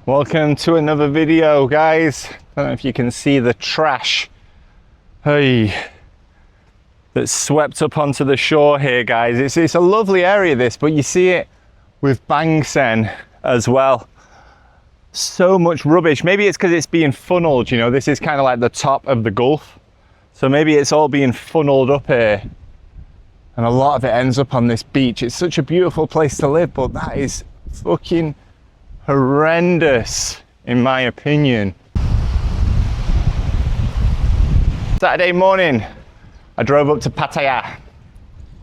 Welcome to another video, guys. I don't know if you can see the trash that's swept up onto the shore here, guys. It's a lovely area, this, but you see it with Bang Sen as well. So much rubbish. Maybe it's because it's being funneled, you know. This is kind of like the top of the Gulf, so maybe it's all being funneled up here, and a lot of it ends up on this beach. It's such a beautiful place to live, but that is fucking horrendous in my opinion. Saturday morning, I drove up to Pattaya.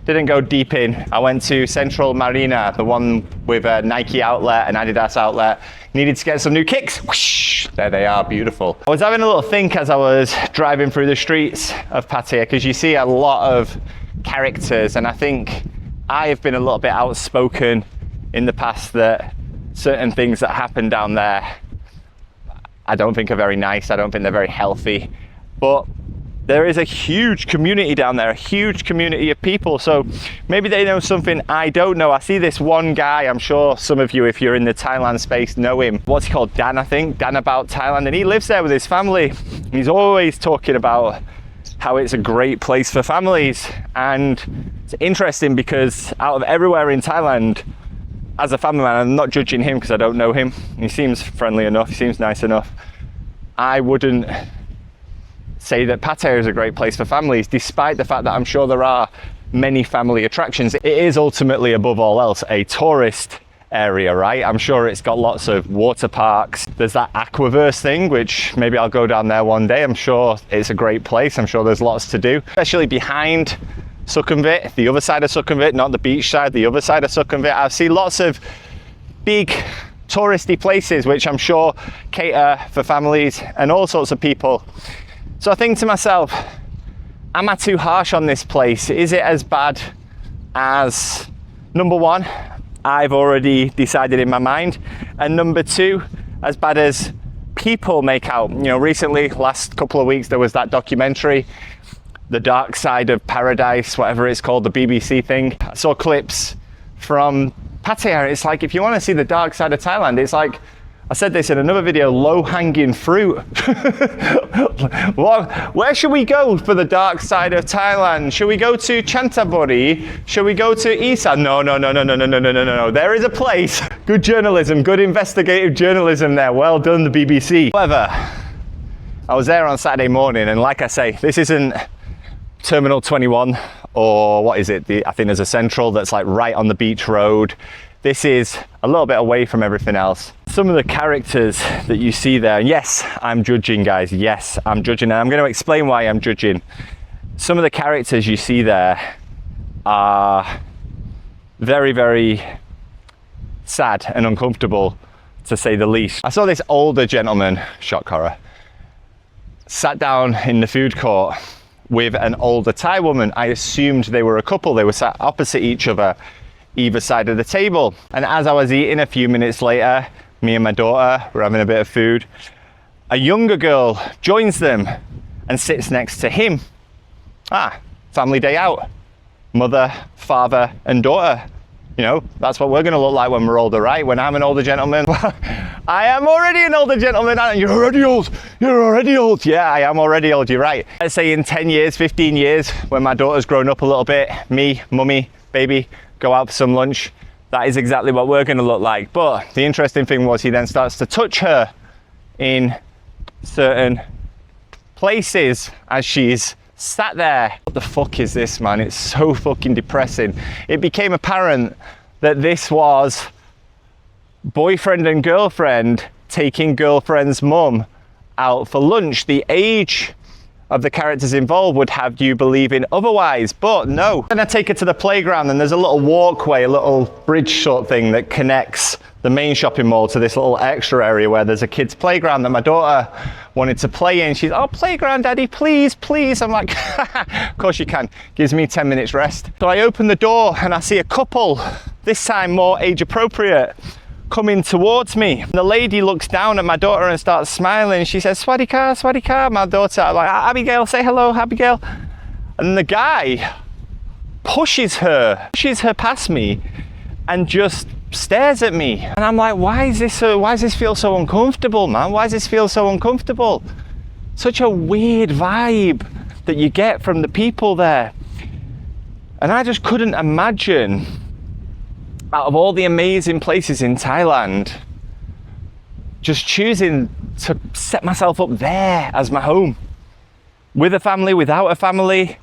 Didn't go deep in. I went to Central Marina, the one with a Nike outlet, an Adidas outlet. Needed to get some new kicks. Whoosh, there they are, beautiful. I was having a little think as I was driving through the streets of Pattaya, because you see a lot of characters, and I think I have been a little bit outspoken in the past that certain things that happen down there I don't think are very nice. I don't think they're very healthy, but there is a huge community down there, a huge community of people, so maybe they know something I don't know. I see this one guy, I'm sure some of you, if you're in the Thailand space, know him. What's he called? Dan, I think. Dan About Thailand, and he lives there with his family. He's always talking about how it's a great place for families, and it's interesting because out of everywhere in Thailand, as a family man, I'm not judging him because I don't know him. He seems friendly enough, he seems nice enough. I wouldn't say that Pattaya is a great place for families, despite the fact that I'm sure there are many family attractions. It is ultimately, above all else, a tourist area, right? I'm sure it's got lots of water parks. There's that Aquaverse thing, which maybe I'll go down there one day. I'm sure it's a great place. I'm sure there's lots to do, especially behind Sukhumvit, the other side of Sukhumvit, not the beach side, the other side of Sukhumvit. I see lots of big touristy places which I'm sure cater for families and all sorts of people. So I think to myself, am I too harsh on this place? Is it as bad as, number one, I've already decided in my mind, and number two, as bad as people make out? You know, recently, last couple of weeks, there was that documentary, The Dark Side of Paradise, whatever it's called, the BBC thing. I saw clips from Pattaya. It's like, if you want to see the dark side of Thailand, it's like, I said this in another video, low-hanging fruit. Where should we go for the dark side of Thailand? Should we go to Chantaburi? Should we go to Isan? No. There is a place. Good journalism, good investigative journalism there. Well done, the BBC. However, I was there on Saturday morning, and like I say, this isn't Terminal 21, or what is it? I think there's a Central that's like right on the beach road. This is a little bit away from everything else. Some of the characters that you see there, yes, I'm judging, guys. Yes, I'm judging, and I'm going to explain why I'm judging. Some of the characters you see there are very, very sad and uncomfortable, to say the least. I saw this older gentleman, shock horror, sat down in the food court with an older Thai woman. I assumed they were a couple. They were sat opposite each other, either side of the table. And as I was eating, a few minutes later, me and my daughter were having a bit of food. A younger girl joins them and sits next to him. Family day out. Mother, father, and daughter. You know, that's what we're going to look like when we're older, right? When I'm an older gentleman. I am already an older gentleman. You're already old. You're already old. Yeah, I am already old. You're right. Let's say in 10 years, 15 years, when my daughter's grown up a little bit, me, mummy, baby, go out for some lunch. That is exactly what we're going to look like. But the interesting thing was, he then starts to touch her in certain places as she's sat there. What the fuck is this, man? It's so fucking depressing. It became apparent that this was boyfriend and girlfriend taking girlfriend's mum out for lunch. The age of the characters involved would have you believing otherwise, but no. Then I take her to the playground, and there's a little walkway, a little bridge sort thing that connects the main shopping mall to this little extra area where there's a kid's playground that my daughter wanted to play in. She's, oh, playground, daddy, please, please. I'm like, of course you can. Gives me 10 minutes rest. So I open the door and I see a couple, this time more age appropriate, coming towards me. The lady looks down at my daughter and starts smiling. She says, Swadika, Swadika. My daughter, I'm like, Abigail, say hello, Abigail. And the guy pushes her past me and just stares at me. And I'm like, why does this feel so uncomfortable, man? Why does this feel so uncomfortable? Such a weird vibe that you get from the people there. And I just couldn't imagine, out of all the amazing places in Thailand, just choosing to set myself up there as my home. With a family, without a family.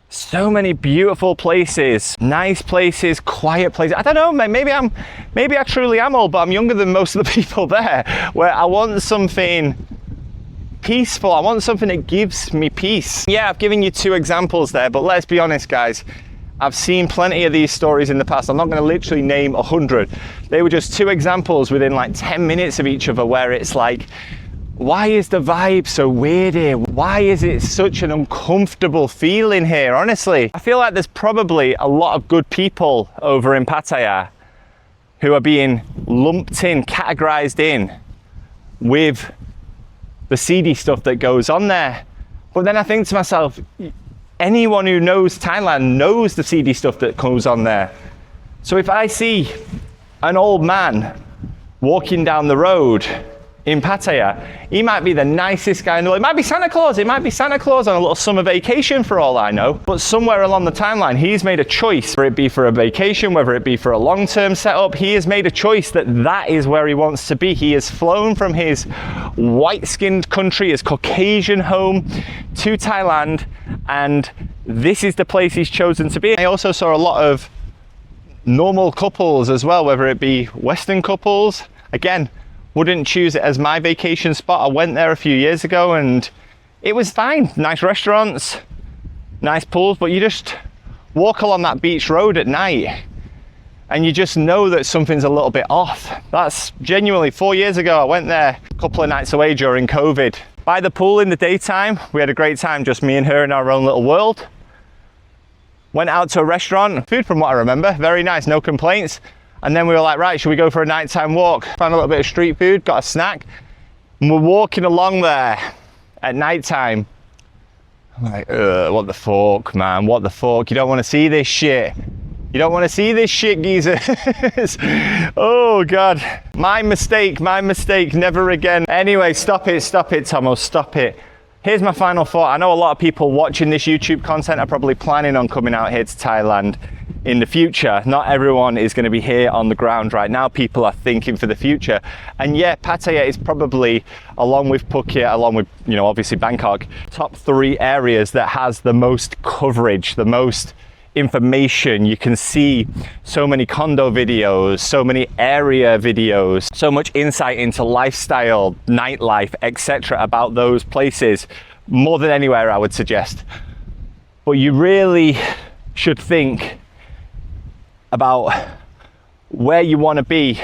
So many beautiful places, nice places, quiet places. I don't know, maybe I truly am old, but I'm younger than most of the people there, where I want something peaceful. I want something that gives me peace. Yeah, I've given you 2 examples there, but let's be honest, guys. I've seen plenty of these stories in the past. I'm not going to literally name 100. They were just 2 examples within like 10 minutes of each other, where it's like, why is the vibe so weird here? Why is it such an uncomfortable feeling here? Honestly, I feel like there's probably a lot of good people over in Pattaya who are being lumped in, categorized in with the seedy stuff that goes on there. But then I think to myself, anyone who knows Thailand knows the seedy stuff that goes on there. So if I see an old man walking down the road in Pattaya, he might be the nicest guy in the world. It might be Santa Claus. It might be Santa Claus on a little summer vacation for all I know. But somewhere along the timeline, he's made a choice, whether it be for a vacation, whether it be for a long-term setup. He has made a choice that is where he wants to be. He has flown from his white-skinned country, his Caucasian home, to Thailand, and this is the place he's chosen to be. I also saw a lot of normal couples as well, whether it be Western couples. Again, wouldn't choose it as my vacation spot. I went there a few years ago and it was fine. Nice restaurants, nice pools, but you just walk along that beach road at night and you just know that something's a little bit off. That's genuinely 4 years ago. I went there a couple of nights away during COVID. By the pool in the daytime, we had a great time, just me and her in our own little world. Went out to a restaurant, food from what I remember, very nice, no complaints. And then we were like, right, should we go for a nighttime walk? Found a little bit of street food, got a snack. And we're walking along there at nighttime. I'm like, what the fuck, man, what the fuck? You don't want to see this shit. You don't want to see this shit, geezers. Oh, God. My mistake, never again. Anyway, stop it, Tomo, stop it. Here's my final thought. I know a lot of people watching this YouTube content are probably planning on coming out here to Thailand in the future. Not everyone is going to be here on the ground right now. People are thinking for the future. And yeah, Pattaya is probably, along with Phuket, along with, you know, obviously Bangkok, top 3 areas that has the most coverage, the most information. You can see so many condo videos, so many area videos, so much insight into lifestyle, nightlife, etc. about those places, more than anywhere, I would suggest. But you really should think about where you want to be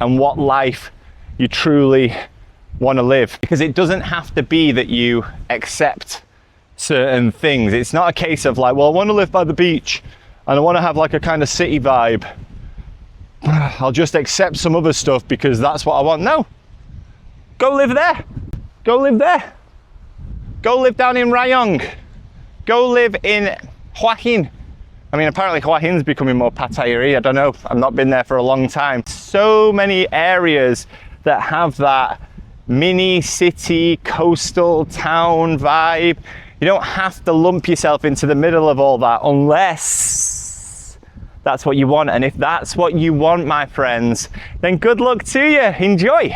and what life you truly want to live, because it doesn't have to be that you accept certain things. It's not a case of like, well, I want to live by the beach and I want to have like a kind of city vibe. I'll just accept some other stuff because that's what I want. No, go live there. Go live there. Go live down in Rayong. Go live in Hua Hin. I mean, apparently Hua Hin's becoming more Pattaya-y. I don't know. I've not been there for a long time. So many areas that have that mini city, coastal town vibe. You don't have to lump yourself into the middle of all that unless that's what you want. And if that's what you want, my friends, then good luck to you. Enjoy.